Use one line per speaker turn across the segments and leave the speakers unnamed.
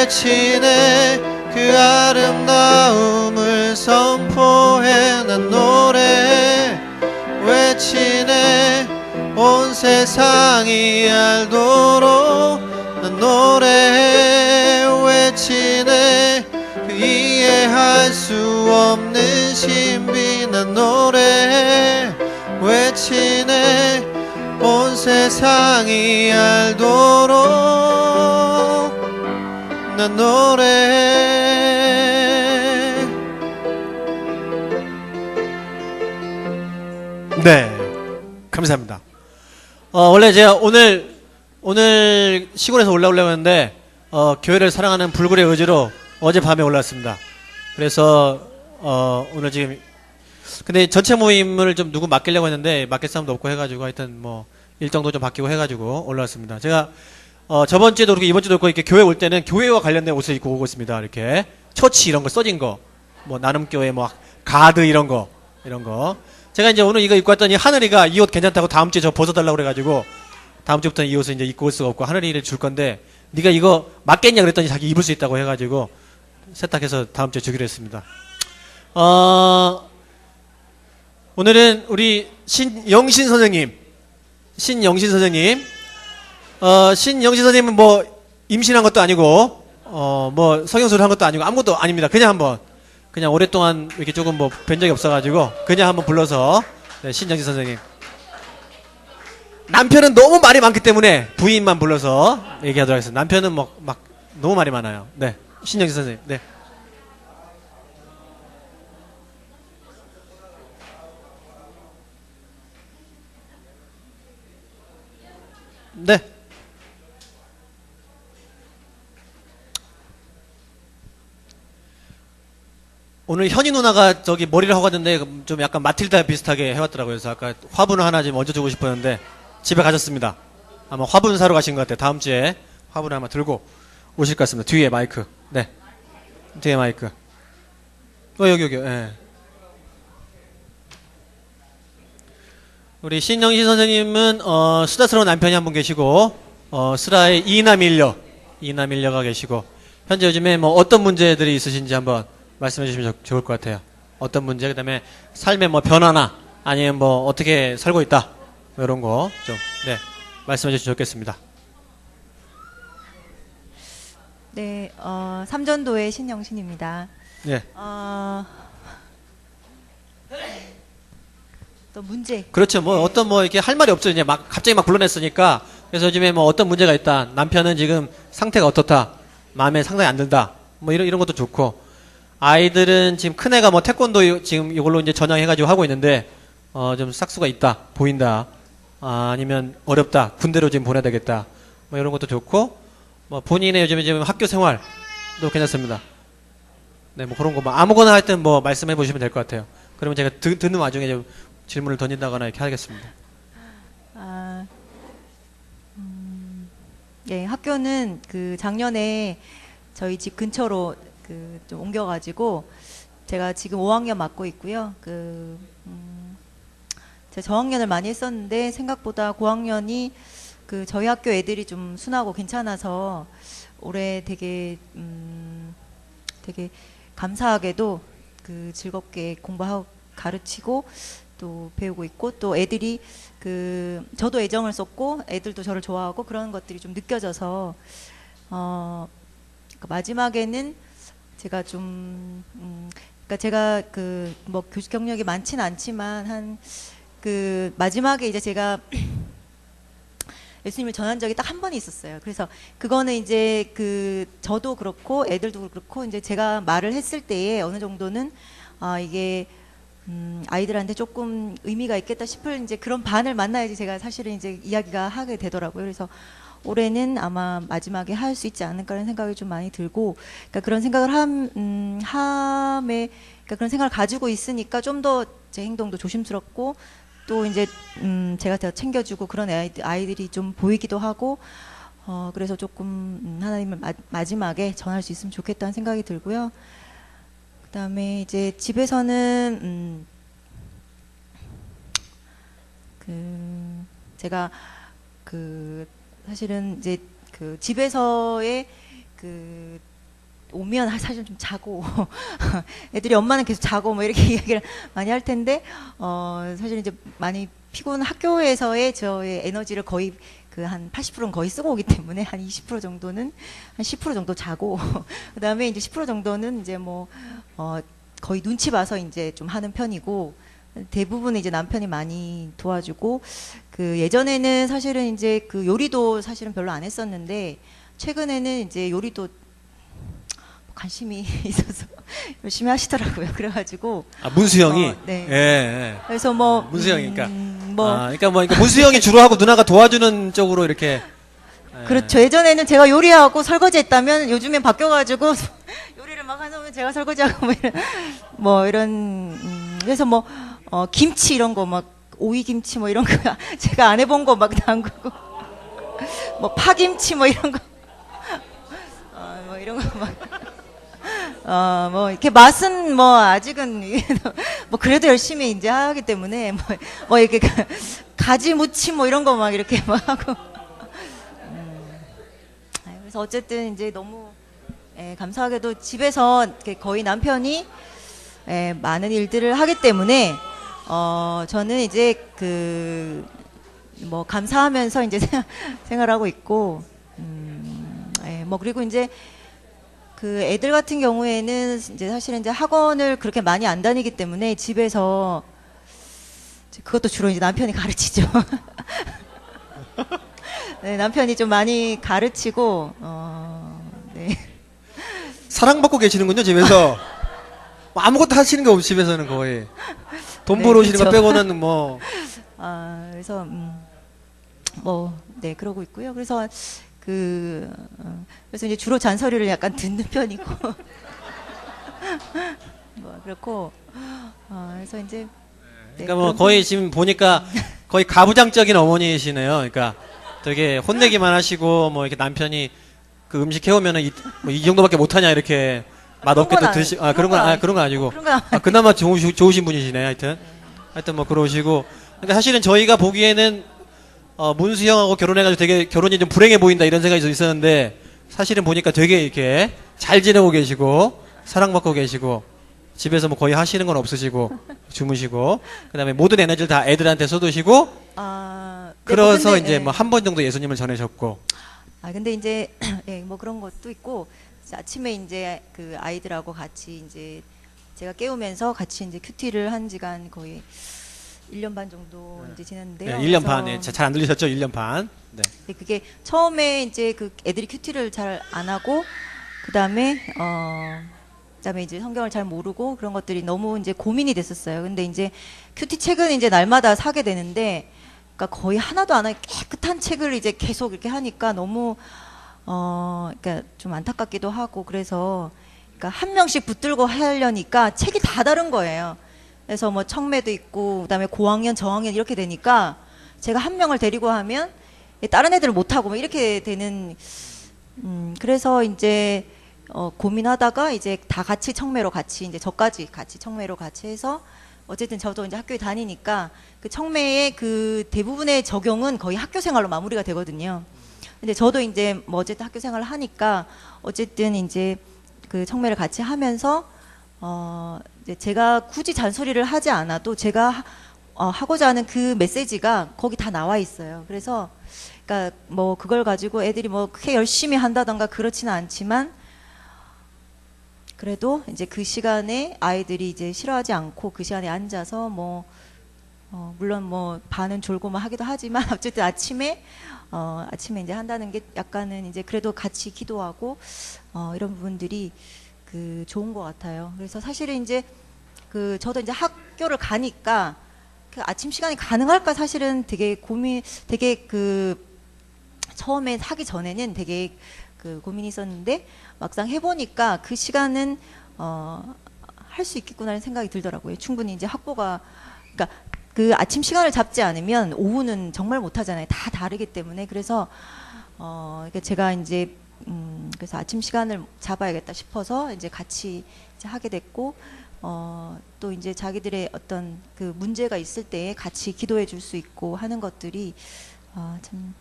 외치네. 그 아름다움을 선포해. 난 노래 외치네. 온 세상이 알도록 난 노래 외치네. 그 이해할 수 없는 신비. 난 노래 외치네. 온 세상이 알도록 난 노래. 네, 감사합니다. 원래 제가 오늘 시골에서 올라오려고 했는데 교회를 사랑하는 불굴의 의지로 어젯밤에 올라왔습니다. 그래서 오늘 지금 근데 전체 모임을 좀 누구 맡기려고 했는데 맡길 사람도 없고 해가지고 하여튼 뭐 일정도 좀 바뀌고 해가지고 올라왔습니다. 제가 저번 주에도 그렇고 이번 주도 그렇고 이렇게 교회 올 때는 교회와 관련된 옷을 입고 오고 있습니다. 이렇게 처치 이런 거 써진 거, 뭐 나눔교회 뭐 가드 이런 거. 제가 이제 오늘 이거 입고 왔더니 하늘이가 이 옷 괜찮다고 다음 주에 저 벗어달라고 그래가지고 다음 주부터는 이 옷을 이제 입고 올 수가 없고 하늘이를 줄 건데 네가 이거 맞겠냐 그랬더니 자기 입을 수 있다고 해가지고 세탁해서 다음 주에 주기로 했습니다. 오늘은 우리 신영신 선생님, 신영신 선생님은 뭐 임신한 것도 아니고 뭐 성형수술 한 것도 아니고 아무것도 아닙니다. 그냥 오랫동안 이렇게 조금 뭐 뵌 적이 없어가지고 그냥 한번 불러서 네, 신영신 선생님. 남편은 너무 말이 많기 때문에 부인만 불러서 얘기하도록 하겠습니다. 남편은 막 너무 말이 많아요. 네, 신영신 선생님. 네. 네. 오늘 현희 누나가 저기 머리를 하고 왔는데 좀 약간 마틸다 비슷하게 해왔더라고요. 그래서 아까 화분을 하나 좀 얹어주고 싶었는데 집에 가셨습니다. 아마 화분 사러 가신 것 같아요. 다음 주에 화분을 아마 들고 오실 것 같습니다. 뒤에 마이크. 네. 뒤에 마이크. 여기. 예. 우리 신영신 선생님은 수다스러운 남편이 한 분 계시고 슬아의 이남일녀가 계시고 현재 요즘에 뭐 어떤 문제들이 있으신지 한번 말씀해 주시면 좋을 것 같아요. 어떤 문제, 그 다음에 삶의 뭐 변화나 아니면 뭐 어떻게 살고 있다 뭐 이런 거 좀 네 말씀해 주시면 좋겠습니다.
네, 삼전도의 신영신입니다.
네.
또 문제.
그렇죠. 뭐
네.
어떤 뭐 이렇게 할 말이 없죠. 이제 막 갑자기 막 불러냈으니까. 그래서 요즘에 뭐 어떤 문제가 있다. 남편은 지금 상태가 어떻다. 마음에 상당히 안 든다. 뭐 이런 것도 좋고. 아이들은 지금 큰애가 뭐 태권도 지금 이걸로 이제 전향해가지고 하고 있는데 좀 싹수가 있다. 보인다. 아니면 어렵다. 군대로 지금 보내야 되겠다. 뭐 이런 것도 좋고. 뭐 본인의 요즘에 지금 학교 생활도 괜찮습니다. 네, 뭐 그런 거 뭐 아무거나 하여튼 뭐 말씀해 보시면 될 것 같아요. 그러면 제가 듣는 와중에 좀 질문을 던진다거나 이렇게 하겠습니다.
네, 학교는 그 작년에 저희 집 근처로 그 좀 옮겨가지고 제가 지금 5학년 맡고 있고요. 제가 저학년을 많이 했었는데 생각보다 고학년이 그 저희 학교 애들이 좀 순하고 괜찮아서 올해 되게 감사하게도 그 즐겁게 공부하고 가르치고 또 배우고 있고 또 애들이 그 저도 애정을 쏟고 애들도 저를 좋아하고 그런 것들이 좀 느껴져서 마지막에는 제가 좀 그러니까 제가 그 뭐 교직 경력이 많지는 않지만 한 그 마지막에 이제 제가 예수님을 전한 적이 딱 한 번 있었어요. 그래서 그거는 이제 그 저도 그렇고 애들도 그렇고 이제 제가 말을 했을 때에 어느 정도는 이게 아이들한테 조금 의미가 있겠다 싶을 이제 그런 반을 만나야지 제가 사실은 이제 이야기가 하게 되더라고요. 그래서 올해는 아마 마지막에 할 수 있지 않을까라는 생각이 좀 많이 들고, 그러니까 그런 생각을 함에, 그러니까 그런 생각을 가지고 있으니까 좀 더 제 행동도 조심스럽고 또 이제 제가 더 챙겨주고 그런 아이들이 좀 보이기도 하고, 그래서 조금 하나님을 마지막에 전할 수 있으면 좋겠다는 생각이 들고요. 그다음에 이제 집에서는 제가 사실은 이제 그 집에서의 그 오면 사실 좀 자고 애들이 엄마는 계속 자고 뭐 이렇게 이야기를 많이 할 텐데 사실 이제 많이 피곤 학교에서의 저의 에너지를 거의 그 한 80%는 거의 쓰고 오기 때문에 한 20% 정도는 한 10% 정도 자고 그다음에 이제 10% 정도는 이제 뭐 거의 눈치 봐서 이제 좀 하는 편이고 대부분 이제 남편이 많이 도와주고 그 예전에는 사실은 이제 그 요리도 사실은 별로 안 했었는데 최근에는 이제 요리도 관심이 있어서 열심히 하시더라고요. 그래가지고
문수 형이
네.
예, 예.
그래서 뭐
문수 형이니까
그러니까
그러니까 문수 형이 주로 하고 누나가 도와주는 쪽으로 이렇게
그렇죠. 예전에는 제가 요리하고 설거지했다면 요즘엔 바뀌어가지고 요리를 막 하면 제가 설거지하고 뭐 이런 그래서 뭐 김치 이런 거 막 오이 김치 뭐 이런 거 제가 안 해본 거 막 담그고 뭐 파김치 뭐 이런 거 뭐 이런 거 막 뭐 이렇게 맛은 뭐 아직은 뭐 그래도 열심히 이제 하기 때문에 뭐 이렇게 가지 무침 뭐 이런 거 막 이렇게 막 하고 그래서 어쨌든 이제 너무 감사하게도 집에서 이렇게 거의 남편이 많은 일들을 하기 때문에 저는 이제 그 뭐 감사하면서 이제 생활하고 있고 뭐 그리고 이제 그 애들 같은 경우에는 이제 사실은 이제 학원을 그렇게 많이 안 다니기 때문에 집에서 그것도 주로 이제 남편이 가르치죠. 네, 남편이 좀 많이 가르치고 네.
사랑받고 계시는군요 집에서. 뭐 아무것도 하시는 게 없이 집에서는 거의 돈
네,
벌어 오시는 거
그렇죠.
빼고는 뭐
그래서 뭐 네 그러고 있고요. 그래서 그래서 이제 주로 잔소리를 약간 듣는 편이고 뭐 그렇고 그래서 이제 네,
그러니까 뭐 거의 지금 보니까 거의 가부장적인 어머니시네요. 그러니까 되게 혼내기만 하시고 뭐 이렇게 남편이 그 음식 해오면은 이 정도밖에 못하냐 이렇게 맛없게 또 드시 그런 건 아니고 그나마 좋으신 분이시네. 하여튼 뭐 그러시고 그러니까 사실은 저희가 보기에는 문수 형하고 결혼해가지고 되게 결혼이 좀 불행해 보인다 이런 생각이 좀 있었는데 사실은 보니까 되게 이렇게 잘 지내고 계시고 사랑받고 계시고 집에서 뭐 거의 하시는 건 없으시고 주무시고 그다음에 모든 에너지를 다 애들한테 쏟으시고 그래서
근데,
이제 뭐 한 번 정도 예수님을 전하셨고
근데 이제 뭐 그런 것도 있고 아침에 이제 그 아이들하고 같이 이제 제가 깨우면서 같이 이제 큐티를 한 지가 거의 1년 반 정도 이제 지났는데요.
네, 1년 반. 잘 안 들리셨죠? 1년 반. 네.
그게 처음에 이제 그 애들이 큐티를 잘 안 하고 그다음에 이제 성경을 잘 모르고 그런 것들이 너무 이제 고민이 됐었어요. 근데 이제 큐티 책은 이제 날마다 사게 되는데 그러니까 거의 하나도 안 하고 깨끗한 책을 이제 계속 이렇게 하니까 너무 그러니까 좀 안타깝기도 하고 그래서 그러니까 한 명씩 붙들고 하려니까 책이 다 다른 거예요. 그래서 뭐 청매도 있고 그다음에 고학년 저학년 이렇게 되니까 제가 한 명을 데리고 하면 다른 애들을 못 하고 뭐 이렇게 되는 그래서 이제 고민하다가 이제 다 같이 청매로 같이 이제 저까지 같이 청매로 같이 해서 어쨌든 저도 이제 학교에 다니니까 그 청매의 그 대부분의 적용은 거의 학교 생활로 마무리가 되거든요. 근데 저도 이제 뭐 어쨌든 학교 생활을 하니까 어쨌든 이제 그 청매를 같이 하면서 이제 제가 굳이 잔소리를 하지 않아도 제가 하고자 하는 그 메시지가 거기 다 나와 있어요. 그래서 그러니까 뭐 그걸 가지고 애들이 뭐 크게 열심히 한다던가 그렇지는 않지만 그래도 이제 그 시간에 아이들이 이제 싫어하지 않고 그 시간에 앉아서 뭐 물론 뭐 반은 졸고 뭐 하기도 하지만 어쨌든 아침에 이제 한다는 게 약간은 이제 그래도 같이 기도하고 이런 부분들이 그 좋은 것 같아요. 그래서 사실은 이제 그 저도 이제 학교를 가니까 그 아침 시간이 가능할까 사실은 되게 되게 그 처음에 하기 전에는 되게 그 고민이 있었는데 막상 해보니까 그 시간은 할 수 있겠구나라는 생각이 들더라고요. 충분히 이제 학보가 그러니까 그 아침 시간을 잡지 않으면 오후는 정말 못 하잖아요. 다 다르기 때문에 그래서 그러니까 제가 이제 그래서 아침 시간을 잡아야겠다 싶어서 이제 같이 이제 하게 됐고 또 이제 자기들의 어떤 그 문제가 있을 때 같이 기도해 줄 수 있고 하는 것들이 참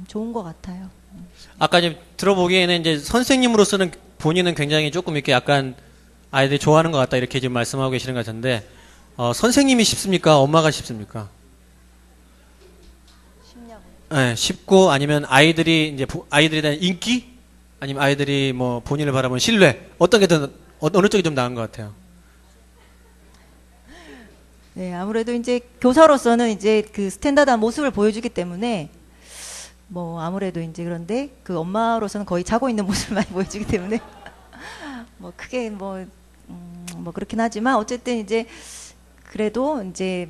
좋은 것 같아요.
아까 이제 들어보기에는 이제 선생님으로서는 본인은 굉장히 조금 이렇게 약간 아이들이 좋아하는 것 같다 이렇게 지금 말씀하고 계시는 것 같은데 선생님이 쉽습니까? 엄마가 쉽습니까?
쉽냐고.
네, 쉽고 아니면 아이들이 이제 아이들에 대한 인기 아니면 아이들이 뭐 본인을 바라보는 신뢰 어떤 게 더 어느 쪽이 좀 나은 것 같아요?
네, 아무래도 이제 교사로서는 이제 그 스탠다드한 모습을 보여주기 때문에 뭐 아무래도 이제 그런데 그 엄마로서는 거의 자고 있는 모습을 많이 보여주기 때문에 뭐 크게 뭐 그렇긴 하지만 어쨌든 이제 그래도 이제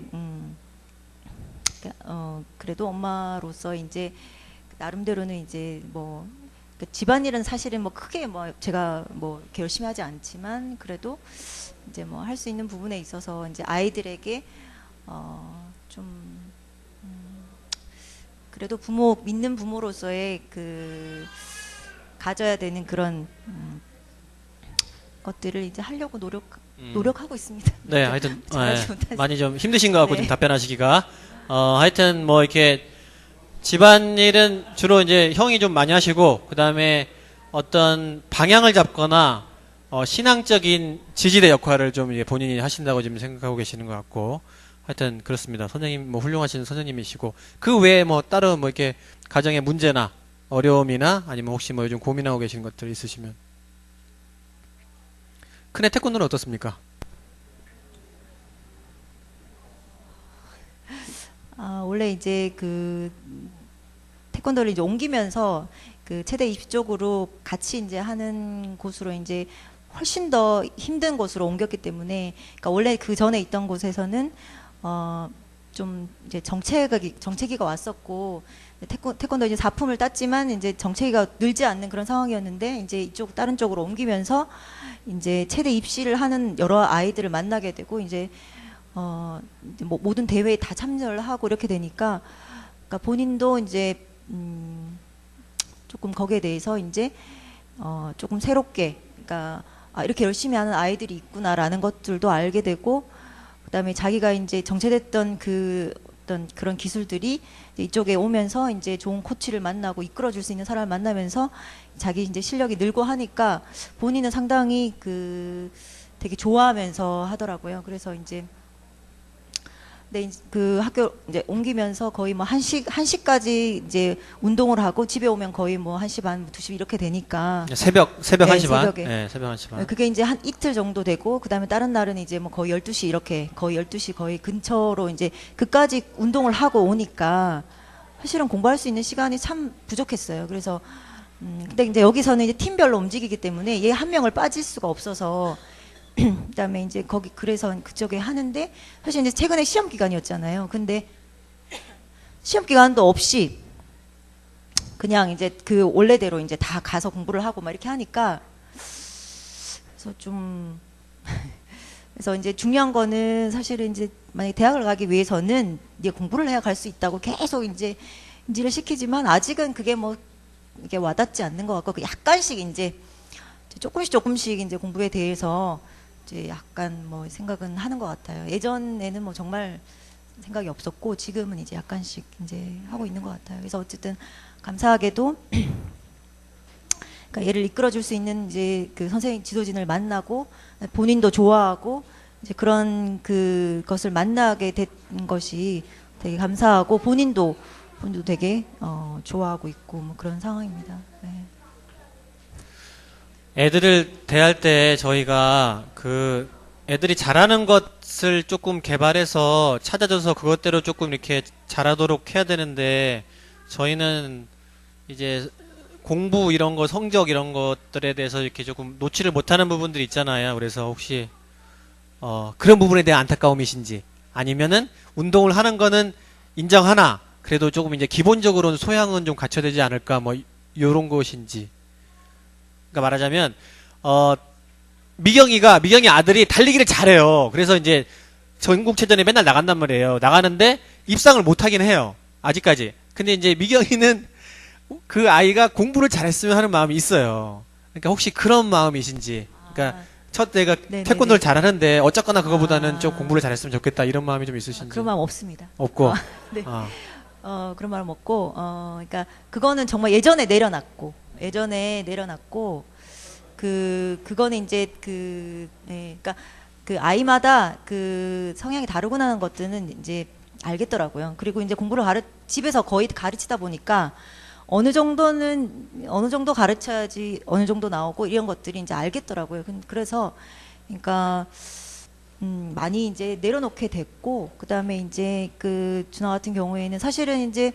그래도 엄마로서 이제 나름대로는 이제 뭐 집안일은 사실은 뭐 크게 뭐 제가 뭐 이렇게 열심히 하지 않지만 그래도 이제 뭐 할 수 있는 부분에 있어서 이제 아이들에게 좀 그래도 믿는 부모로서의 그 가져야 되는 그런 것들을 이제 하려고 노력하고 있습니다.
네, 하여튼
잘하지 못하지.
많이 좀 힘드신 것 같고
네.
좀 답변하시기가 하여튼 뭐 이렇게 집안일은 주로 이제 형이 좀 많이 하시고 그 다음에 어떤 방향을 잡거나 신앙적인 지지대 역할을 좀 이제 본인이 하신다고 지금 생각하고 계시는 것 같고 하여튼 그렇습니다. 선생님 뭐 훌륭하신 선생님이시고 그 외에 뭐 따로 뭐 이렇게 가정의 문제나 어려움이나 아니면 혹시 뭐 요즘 고민하고 계시는 것들 있으시면 큰애 태권도는 어떻습니까?
원래 이제 그 태권도를 이제 옮기면서 그 체대 입시 쪽으로 같이 이제 하는 곳으로 이제 훨씬 더 힘든 곳으로 옮겼기 때문에 그러니까 원래 그 전에 있던 곳에서는 좀 이제 정체기가 왔었고 태권도 이제 사품을 땄지만 이제 정체기가 늘지 않는 그런 상황이었는데 이제 이쪽 다른 쪽으로 옮기면서 이제 체대 입시를 하는 여러 아이들을 만나게 되고 이제 이제 뭐 모든 대회에 다 참여를 하고 이렇게 되니까 그러니까 본인도 이제 조금 거기에 대해서 이제 조금 새롭게 그러니까 이렇게 열심히 하는 아이들이 있구나라는 것들도 알게 되고 그다음에 자기가 이제 정체됐던 그 어떤 그런 기술들이 이제 이쪽에 오면서 이제 좋은 코치를 만나고 이끌어줄 수 있는 사람을 만나면서 자기 이제 실력이 늘고 하니까 본인은 상당히 그 되게 좋아하면서 하더라고요. 그래서 이제 네, 그 학교 이제 옮기면서 거의 뭐 1시까지 이제 운동을 하고 집에 오면 거의 뭐 1시 반, 2시 이렇게 되니까.
새벽
네,
1시 반?
새벽에.
네, 새벽 1시 반.
그게 이제 한 이틀 정도 되고, 그 다음에 다른 날은 이제 뭐 거의 12시 이렇게, 거의 12시 거의 근처로 이제 그까지 운동을 하고 오니까 사실은 공부할 수 있는 시간이 참 부족했어요. 그래서, 근데 이제 여기서는 이제 팀별로 움직이기 때문에 얘 한 명을 빠질 수가 없어서 그다음에 이제 거기 그래서 그쪽에 하는데 사실 이제 최근에 시험 기간이었잖아요. 근데 시험 기간도 없이 그냥 이제 그 원래대로 이제 다 가서 공부를 하고 막 이렇게 하니까 그래서 좀 그래서 이제 중요한 거는 사실은 이제 만약에 대학을 가기 위해서는 이제 공부를 해야 갈 수 있다고 계속 이제 인지를 시키지만 아직은 그게 뭐 이게 와닿지 않는 것 같고 약간씩 이제 조금씩 이제 공부에 대해서 이제 약간 뭐 생각은 하는 것 같아요. 예전에는 뭐 정말 생각이 없었고 지금은 이제 약간씩 이제 하고 있는 것 같아요. 그래서 어쨌든 감사하게도 그러니까 얘를 이끌어줄 수 있는 이제 그 선생님 지도진을 만나고 본인도 좋아하고 이제 그런 그것을 만나게 된 것이 되게 감사하고 본인도 되게 좋아하고 있고 뭐 그런 상황입니다. 네.
애들을 대할 때 저희가 그 애들이 잘하는 것을 조금 개발해서 찾아줘서 그것대로 조금 이렇게 잘하도록 해야 되는데 저희는 이제 공부 이런 거 성적 이런 것들에 대해서 이렇게 조금 놓지를 못하는 부분들이 있잖아요. 그래서 혹시 그런 부분에 대한 안타까움이신지 아니면은 운동을 하는 거는 인정하나 그래도 조금 이제 기본적으로는 소양은 좀 갖춰야 되지 않을까 뭐 요런 것인지. 그러니까 말하자면 미경이 아들이 달리기를 잘해요. 그래서 이제 전국체전에 맨날 나간단 말이에요. 나가는데 입상을 못 하긴 해요. 아직까지. 근데 이제 미경이는 그 아이가 공부를 잘했으면 하는 마음이 있어요. 그러니까 혹시 그런 마음이신지. 그러니까 첫 애가
네네네.
태권도를 잘하는데 어쨌거나 그거보다는 좀 공부를 잘했으면 좋겠다 이런 마음이 좀 있으신지.
그런 마음 없습니다.
없고.
네.
아.
그런 마음 없고, 그러니까 그거는 정말 예전에 내려놨고, 그거는 이제 그러니까 그 아이마다 그 성향이 다르구나는 것들은 이제 알겠더라고요. 그리고 이제 집에서 거의 가르치다 보니까 어느 정도 가르쳐야지 어느 정도 나오고 이런 것들이 이제 알겠더라고요. 그래서 그러니까 많이 이제 내려놓게 됐고, 그다음에 이제 그 준하 같은 경우에는 사실은 이제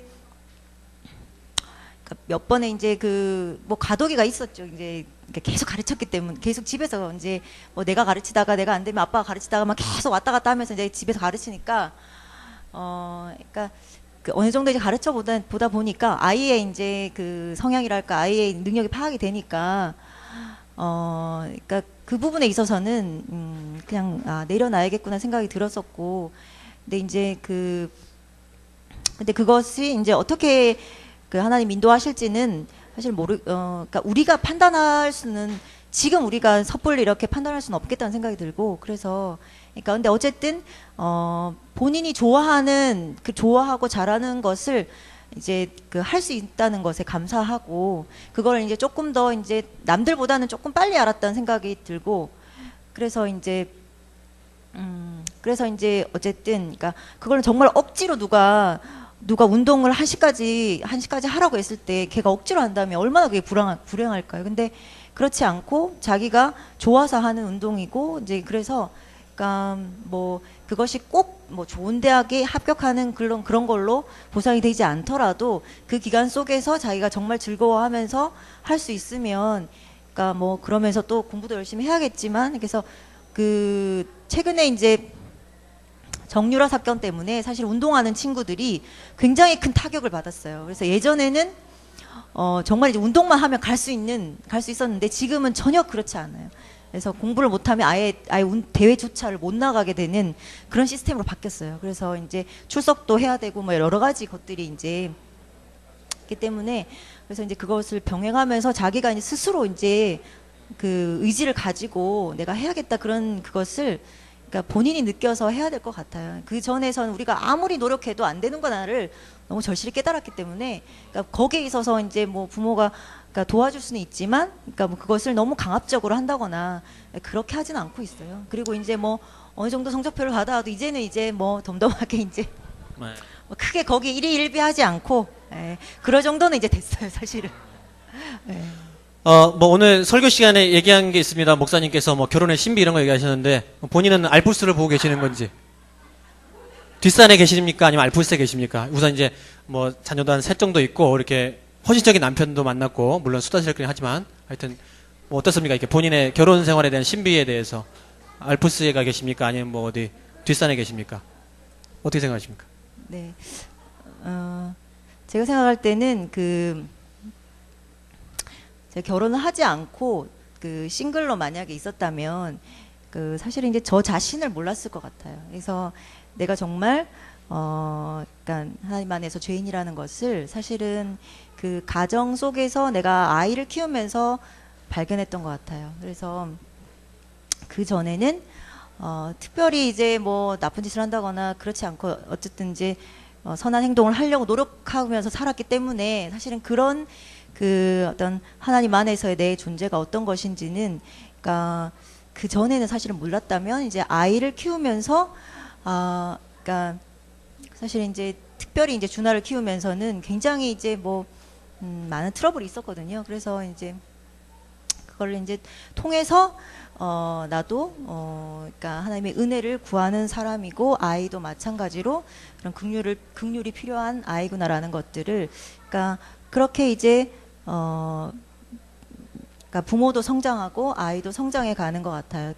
몇 번에 이제 뭐 가도기가 있었죠. 이제 계속 가르쳤기 때문에 계속 집에서 이제 뭐 내가 가르치다가 내가 안 되면 아빠가 가르치다가 막 계속 왔다 갔다 하면서 이제 집에서 가르치니까 그러니까 그 어느 정도 이제 보다 보니까 아이의 이제 그 성향이랄까 아이의 능력이 파악이 되니까 그러니까 그 부분에 있어서는 그냥 내려놔야겠구나 생각이 들었었고, 근데 이제 근데 그것이 이제 어떻게 그 하나님 인도하실지는 사실 그러니까 우리가 판단할 수는, 지금 우리가 섣불리 이렇게 판단할 수는 없겠다는 생각이 들고, 그래서 그러니까 근데 어쨌든 본인이 좋아하고 잘하는 것을 이제 할 수 있다는 것에 감사하고, 그걸 이제 조금 더 이제 남들보다는 조금 빨리 알았다는 생각이 들고, 그래서 이제 어쨌든 그러니까 그거는 정말 억지로 누가 운동을 1시까지 하라고 했을 때 걔가 억지로 한다면 얼마나 그게 불행할까요? 근데 그렇지 않고 자기가 좋아서 하는 운동이고, 이제 그래서 그러니까 뭐 그것이 꼭 뭐 좋은 대학에 합격하는 그런 걸로 보상이 되지 않더라도 그 기간 속에서 자기가 정말 즐거워하면서 할 수 있으면, 그러니까 뭐 그러면서 또 공부도 열심히 해야겠지만, 그래서 최근에 이제 정유라 사건 때문에 사실 운동하는 친구들이 굉장히 큰 타격을 받았어요. 그래서 예전에는 정말 이제 운동만 하면 갈 수 있었는데 지금은 전혀 그렇지 않아요. 그래서 공부를 못하면 아예 대회조차를 못 나가게 되는 그런 시스템으로 바뀌었어요. 그래서 이제 출석도 해야 되고 뭐 여러 가지 것들이 이제 있기 때문에, 그래서 이제 그것을 병행하면서 자기가 이제 스스로 이제 그 의지를 가지고 내가 해야겠다 그것을 그러니까 본인이 느껴서 해야 될 것 같아요. 그 전에서는 우리가 아무리 노력해도 안 되는 거나를 너무 절실히 깨달았기 때문에, 그러니까 거기에 있어서 이제 뭐 부모가 그러니까 도와줄 수는 있지만, 그러니까 뭐 그것을 너무 강압적으로 한다거나 그렇게 하지는 않고 있어요. 그리고 이제 뭐 어느 정도 성적표를 받아도 이제는 이제 뭐 덤덤하게 이제 뭐 크게 거기 일희일비하지 않고 그럴 정도는 이제 됐어요, 사실은.
뭐 오늘 설교 시간에 얘기한 게 있습니다. 목사님께서 뭐 결혼의 신비 이런 거 얘기하셨는데, 본인은 알프스를 보고 계시는 건지, 뒷산에 계십니까? 아니면 알프스에 계십니까? 우선 이제 뭐 자녀도 한 셋 정도 있고 이렇게 헌신적인 남편도 만났고, 물론 수다스럽긴 하지만 하여튼 뭐 어떻습니까? 이렇게 본인의 결혼 생활에 대한 신비에 대해서 알프스에 가 계십니까? 아니면 뭐 어디 뒷산에 계십니까? 어떻게 생각하십니까?
네, 제가 생각할 때는 제가 결혼을 하지 않고 싱글로 만약에 있었다면 사실은 이제 저 자신을 몰랐을 것 같아요. 그래서 내가 정말 그러니까 하나님 안에서 죄인이라는 것을 사실은 그 가정 속에서 내가 아이를 키우면서 발견했던 것 같아요. 그래서 그 전에는 특별히 이제 뭐 나쁜 짓을 한다거나 그렇지 않고 어쨌든 이제 선한 행동을 하려고 노력하면서 살았기 때문에, 사실은 그런 어떤 하나님 안에서의 내 존재가 어떤 것인지는, 그러니까 그 전에는 사실은 몰랐다면, 이제 아이를 키우면서 그러니까 사실 이제 특별히 이제 준하를 키우면서는 굉장히 이제 뭐 많은 트러블이 있었거든요. 그래서 이제 그걸 이제 통해서 나도 그러니까 하나님의 은혜를 구하는 사람이고, 아이도 마찬가지로 그런 긍휼이 필요한 아이구나라는 것들을, 그러니까 그렇게 이제 그러니까 부모도 성장하고 아이도 성장해 가는 것 같아요.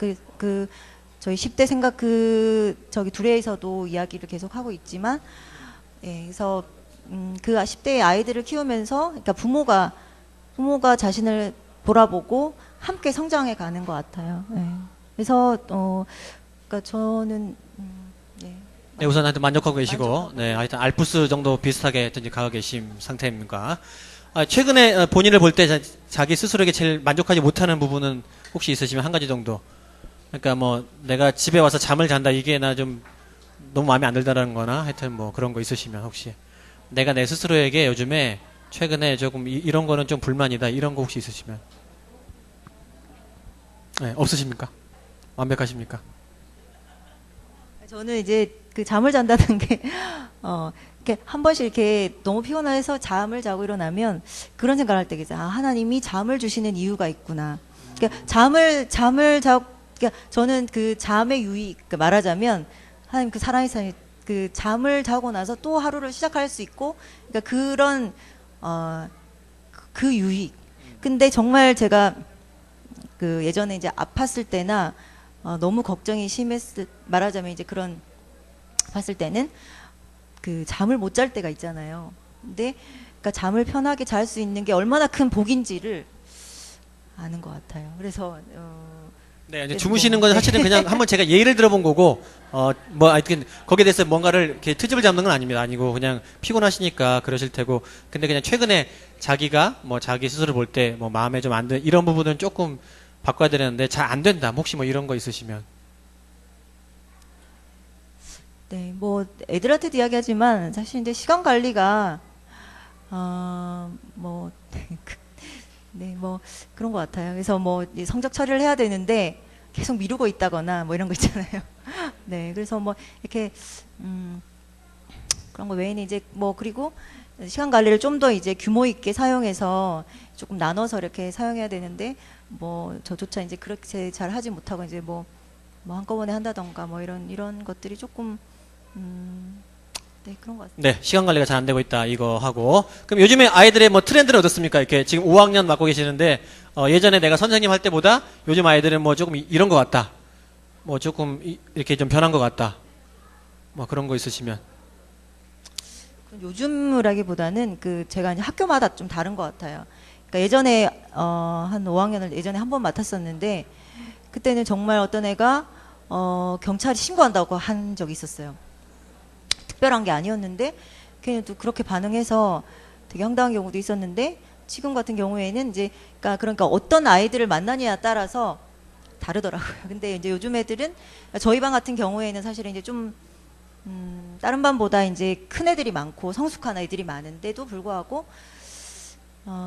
저희 10대 생각 저기 둘에서도 이야기를 계속 하고 있지만, 그래서 그 10대의 아이들을 키우면서, 그러니까 부모가 자신을 돌아보고 함께 성장해 가는 것 같아요. 그래서 그러니까 저는
네, 우선 하여튼 만족하고 계시고, 네, 하여튼 알프스 정도 비슷하게 하여튼 이제 가고 계신 상태입니까? 최근에 본인을 볼 때 자기 스스로에게 제일 만족하지 못하는 부분은 혹시 있으시면 한 가지 정도. 그러니까 뭐 내가 집에 와서 잠을 잔다, 이게 나 좀 너무 마음에 안 들다라는 거나 하여튼 뭐 그런 거 있으시면, 혹시 내가 내 스스로에게 요즘에 최근에 조금 이런 거는 좀 불만이다, 이런 거 혹시 있으시면. 네, 없으십니까? 완벽하십니까?
저는 이제 그 잠을 잔다는 게, 이렇게 한 번씩 이렇게 너무 피곤해서 잠을 자고 일어나면 그런 생각을 할 때가 있어요. 아, 하나님이 잠을 주시는 이유가 있구나. 그러니까 잠을 자고, 그러니까 저는 그 잠의 유익, 그러니까 말하자면 하나님 그 사랑의 그 잠을 자고 나서 또 하루를 시작할 수 있고, 그러니까 그런, 그 유익. 근데 정말 제가 그 예전에 이제 아팠을 때나 너무 걱정이 심했을 말하자면 이제 그런 봤을 때는 그 잠을 못 잘 때가 있잖아요. 근데 그러니까 잠을 편하게 잘 수 있는 게 얼마나 큰 복인지를 아는 것 같아요. 그래서
네, 이제 주무시는 건 사실은 그냥 한번 제가 예를 들어본 거고, 뭐, 하여튼, 거기에 대해서 뭔가를 이렇게 트집을 잡는 건 아닙니다. 아니고, 그냥 피곤하시니까 그러실 테고, 근데 그냥 최근에 자기가, 뭐, 자기 스스로 볼 때, 뭐, 마음에 좀 안 드, 이런 부분은 조금 바꿔야 되는데, 잘 안 된다. 혹시 뭐 이런 거 있으시면.
네, 뭐 애들한테도 이야기하지만 사실 이제 시간 관리가 뭐 네, 뭐 그런 것 같아요. 그래서 뭐 이제 성적 처리를 해야 되는데 계속 미루고 있다거나 뭐 이런 거 있잖아요. 네, 그래서 뭐 이렇게 그런 거 외에는 이제 뭐 그리고 시간 관리를 좀 더 이제 규모 있게 사용해서 조금 나눠서 이렇게 사용해야 되는데 뭐 저조차 이제 그렇게 잘 하지 못하고 이제 뭐 한꺼번에 한다던가 뭐 이런 것들이 조금 네, 그런 것 같습니다.
네, 시간 관리가 잘 안 되고 있다, 이거 하고. 그럼 요즘에 아이들의 뭐 트렌드는 어떻습니까? 이렇게 지금 5학년 맡고 계시는데, 예전에 내가 선생님 할 때보다 요즘 아이들은 뭐 조금 이런 것 같다. 뭐 조금 이렇게 좀 변한 것 같다. 뭐 그런 거 있으시면.
요즘이라기보다는 그 제가 이제 학교마다 좀 다른 것 같아요. 그러니까 예전에 한 5학년을 예전에 한 번 맡았었는데 그때는 정말 어떤 애가 경찰이 신고한다고 한 적이 있었어요. 특별한 게 아니었는데 걔는 또 그렇게 반응해서 되게 황당한 경우도 있었는데 지금 같은 경우에는 이제 그러니까 어떤 아이들을 만나냐에 따라서 다르더라고요. 근데 이제 요즘 애들은 저희 반 같은 경우에는 사실은 이제 좀 다른 반보다 이제 큰 애들이 많고 성숙한 아이들이 많은데도 불구하고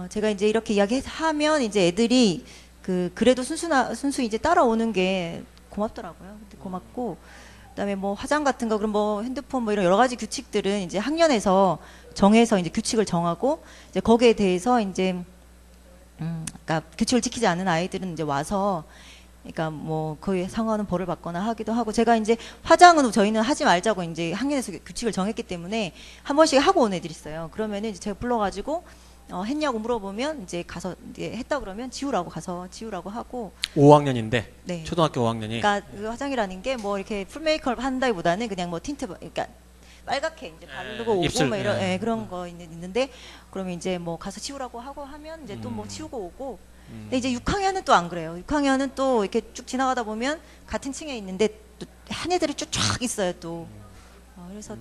제가 이제 이렇게 이야기하면 이제 애들이 그래도 순수 이제 따라오는 게 고맙더라고요. 고맙고 그다음에 뭐 화장 같은 거 그럼 뭐 핸드폰 뭐 이런 여러 가지 규칙들은 이제 학년에서 정해서 이제 규칙을 정하고 이제 거기에 대해서 이제 그러니까 규칙을 지키지 않는 아이들은 이제 와서 그러니까 뭐 거기에 상관은 벌을 받거나 하기도 하고 제가 이제 화장은 저희는 하지 말자고 이제 학년에서 규칙을 정했기 때문에 한 번씩 하고 온 애들이 있어요. 그러면은 이제 제가 불러가지고 했냐고 물어보면 이제 가서 이제 했다 그러면 지우라고 가서 지우라고 하고
5학년인데
네.
초등학교 5학년이
그러니까 그 화장이라는 게 뭐 이렇게 풀 메이크업 한다기보다는 그냥 뭐 틴트 그러니까 빨갛게 이제 바르고 오고
입술,
뭐 이런 그런 거 있는데 그러면 이제 뭐 가서 치우라고 하고 하면 이제 또 뭐 치우고 오고 근데 이제 6학년은 또 안 그래요. 6학년은 또 이렇게 쭉 지나가다 보면 같은 층에 있는데 또 한 애들이 쫙 있어요 또 그래서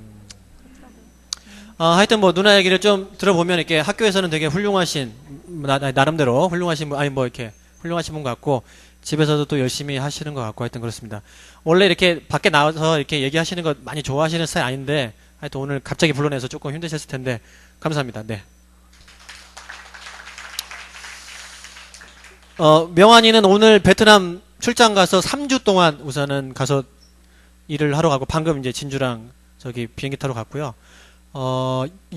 하여튼 뭐 누나 얘기를 좀 들어보면 이렇게 학교에서는 되게 훌륭하신 나름대로 훌륭하신 분 아니 뭐 이렇게 훌륭하신 분 같고 집에서도 또 열심히 하시는 것 같고 하여튼 그렇습니다. 원래 이렇게 밖에 나와서 이렇게 얘기하시는 거 많이 좋아하시는 스타일 아닌데 하여튼 오늘 갑자기 불러내서 조금 힘드셨을 텐데 감사합니다. 네. 명환이는 오늘 베트남 출장 가서 3주 동안 우선은 가서 일을 하러 가고 방금 이제 진주랑 저기 비행기 타러 갔고요.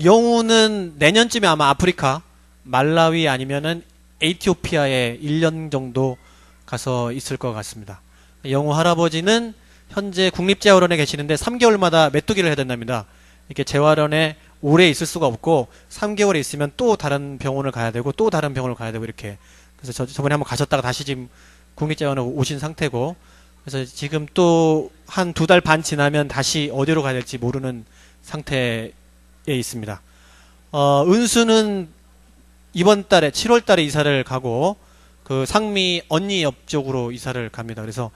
영우는 내년쯤에 아마 아프리카, 말라위 아니면은 에티오피아에 1년 정도 가서 있을 것 같습니다. 영우 할아버지는 현재 국립재활원에 계시는데 3개월마다 메뚜기를 해야 된답니다. 이렇게 재활원에 오래 있을 수가 없고 3개월에 있으면 또 다른 병원을 가야 되고 또 다른 병원을 가야 되고 이렇게. 그래서 저번에 한번 가셨다가 다시 지금 국립재활원에 오신 상태고 그래서 지금 또 한 2달 반 지나면 다시 어디로 가야 될지 모르는 상태에 있습니다. 은수는 이번 달에 7월 달에 이사를 가고 그 상미 언니 옆쪽으로 이사를 갑니다. 그래서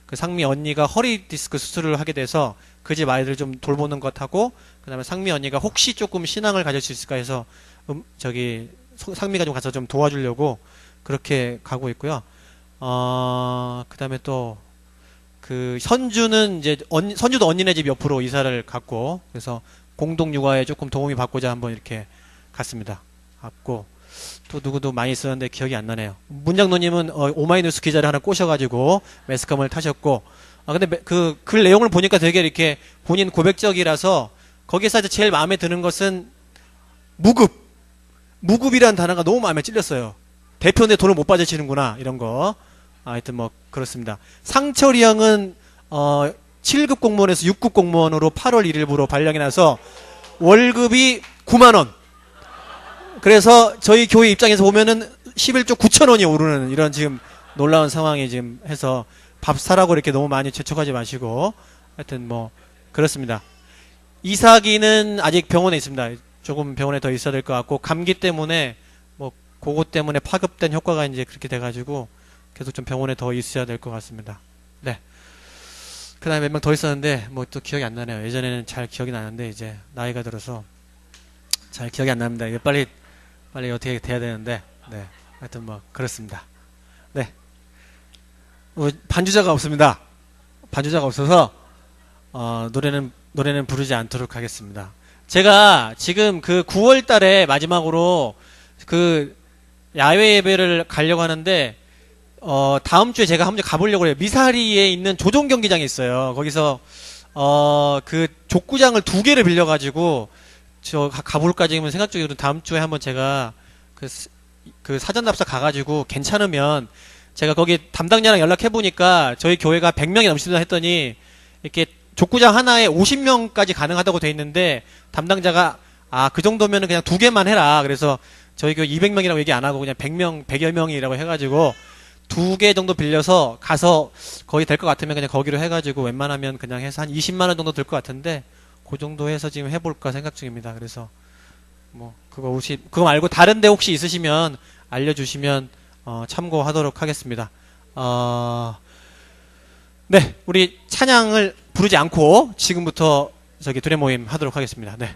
그 상미 언니가 허리 디스크 수술을 하게 돼서 그 집 아이들 좀 돌보는 것하고 그다음에 상미 언니가 혹시 조금 신앙을 가질 수 있을까 해서 상미가 좀 가서 좀 도와주려고 그렇게 가고 있고요. 그다음에 또 그 선주는 이제 선주도 언니네 집 옆으로 이사를 갔고 그래서 공동 육아에 조금 도움이 받고자 한번 이렇게 갔습니다. 갔고 또 누구도 많이 있었는데 기억이 안 나네요. 문장노님은 오마이뉴스 기자를 하나 꼬셔가지고 매스컴을 타셨고, 근데 그 글 내용을 보니까 되게 이렇게 본인 고백적이라서 거기서 이제 제일 마음에 드는 것은 무급이라는 단어가 너무 마음에 찔렸어요. 대표인데 돈을 못 받으시는구나 이런 거. 하여튼 뭐 그렇습니다. 상철이 형은 7급 공무원에서 6급 공무원으로 8월 1일부로 발령이 나서 월급이 9만 원. 그래서 저희 교회 입장에서 보면은 11조 9천 원이 오르는 이런 지금 놀라운 상황이 지금 해서 밥 사라고 이렇게 너무 많이 재촉하지 마시고, 하여튼 뭐 그렇습니다. 이삭이는 아직 병원에 있습니다. 조금 병원에 더 있어야 될 것 같고, 감기 때문에 뭐 그거 때문에 파급된 효과가 이제 그렇게 돼가지고 계속 좀 병원에 더 있어야 될 것 같습니다. 네. 그 다음에 몇 명 더 있었는데 뭐 또 기억이 안 나네요. 예전에는 잘 기억이 나는데 이제 나이가 들어서 잘 기억이 안 납니다. 이게 빨리 어떻게 돼야 되는데, 네. 하여튼 뭐 그렇습니다. 네. 반주자가 없습니다. 반주자가 없어서 노래는 부르지 않도록 하겠습니다. 제가 지금 그 9월 달에 마지막으로 그 야외 예배를 가려고 하는데, 다음 주에 제가 한번 가보려고 해요. 미사리에 있는 조종 경기장이 있어요. 거기서, 그 족구장을 2개를 빌려가지고, 가볼까 지금 생각 중이거든요. 다음 주에 한번 제가 그 사전 답사 가가지고 괜찮으면 제가 거기 담당자랑 연락해보니까 저희 교회가 100명이 넘친다 했더니 이렇게 족구장 하나에 50명까지 가능하다고 돼 있는데, 담당자가 그 정도면은 그냥 2개만 해라. 그래서 저희 교회 200명이라고 얘기 안 하고 그냥 100명, 100여 명이라고 해가지고 2개 정도 빌려서 가서 거의 될 것 같으면 그냥 거기로 해가지고 웬만하면 그냥 해서 한 20만 원 정도 들 것 같은데, 그 정도 해서 지금 해볼까 생각 중입니다. 그래서 뭐 그거 말고 다른 데 혹시 있으시면 알려주시면 참고하도록 하겠습니다. 네, 우리 찬양을 부르지 않고 지금부터 두레 모임 하도록 하겠습니다. 네.